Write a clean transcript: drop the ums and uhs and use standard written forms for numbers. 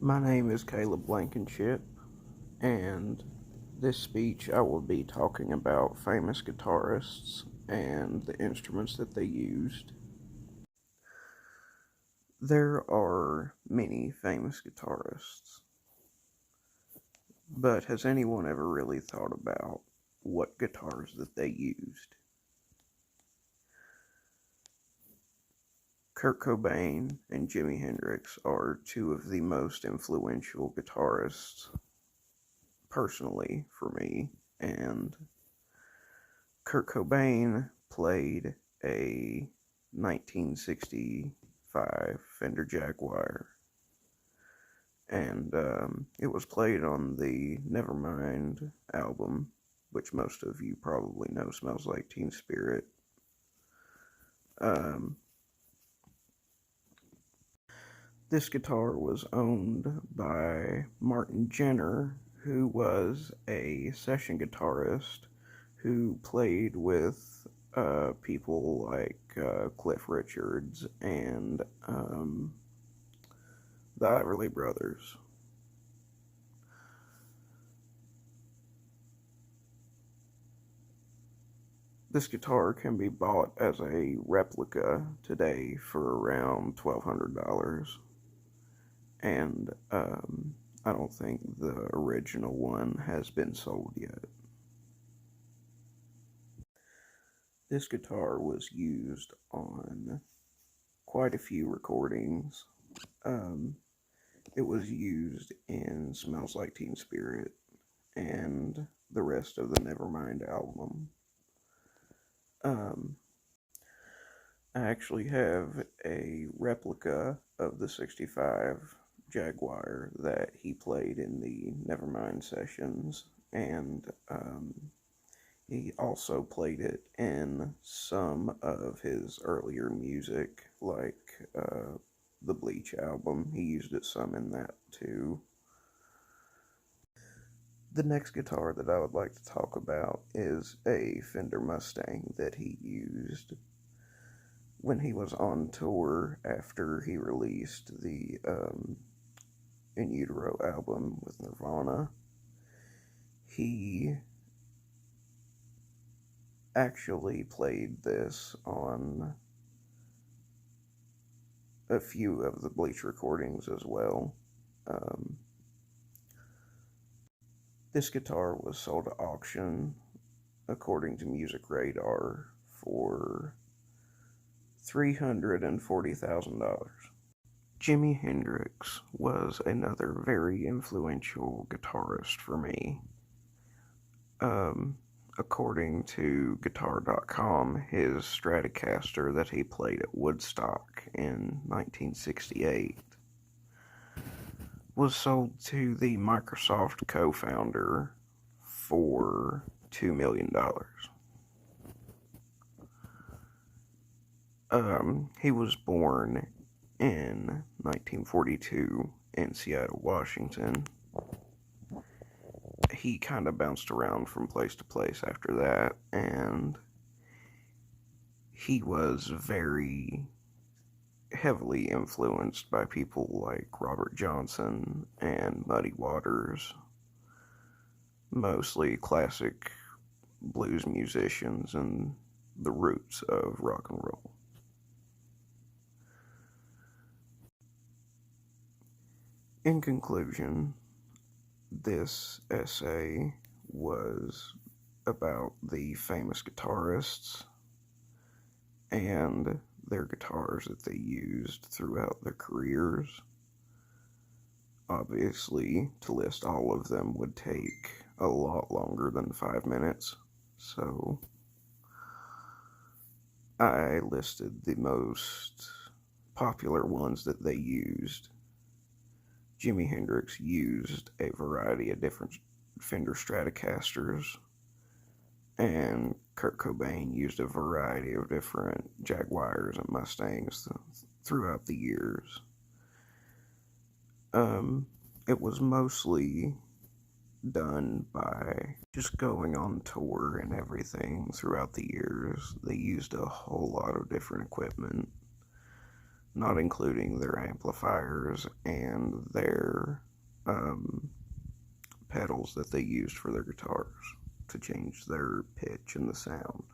My name is Caleb Blankenship, and this speech I will be talking about famous guitarists and the instruments that they used. There are many famous guitarists, but has anyone ever really thought about what guitars that they used? Kurt Cobain and Jimi Hendrix are two of the most influential guitarists personally for me, and Kurt Cobain played a 1965 Fender Jaguar, and it was played on the Nevermind album, which most of you probably know smells like Teen Spirit. This guitar was owned by Martin Jenner, who was a session guitarist who played with people like Cliff Richards and the Everly Brothers. This guitar can be bought as a replica today for around $1,200, and I don't think the original one has been sold yet. This guitar was used on quite a few recordings. It was used in Smells Like Teen Spirit and the rest of the Nevermind album. I actually have a replica of the 65 Jaguar that he played in the Nevermind sessions, and he also played it in some of his earlier music, like the Bleach album. He used it some in that too. The next guitar that I would like to talk about is a Fender Mustang that he used when he was on tour after he released the In Utero album with Nirvana. He actually played this on a few of the Bleach recordings as well. This guitar was sold at auction, according to Music Radar, for $340,000. Jimi Hendrix was another very influential guitarist for me. According to Guitar.com, his Stratocaster that he played at Woodstock in 1968 was sold to the Microsoft co-founder for $2 million. He was born in 1942 in Seattle, Washington. He kind of bounced around from place to place after that, and he was very heavily influenced by people like Robert Johnson and Muddy Waters, mostly classic blues musicians and the roots of rock and roll. In conclusion, this essay was about the famous guitarists and their guitars that they used throughout their careers. Obviously, to list all of them would take a lot longer than 5 minutes, so I listed the most popular ones that they used. Jimi Hendrix used a variety of different Fender Stratocasters, and Kurt Cobain used a variety of different Jaguars and Mustangs throughout the years. It was mostly done by just going on tour and everything throughout the years. They used a whole lot of different equipment. not including their amplifiers and their um, pedals that they used for their guitars to change their pitch and the sound.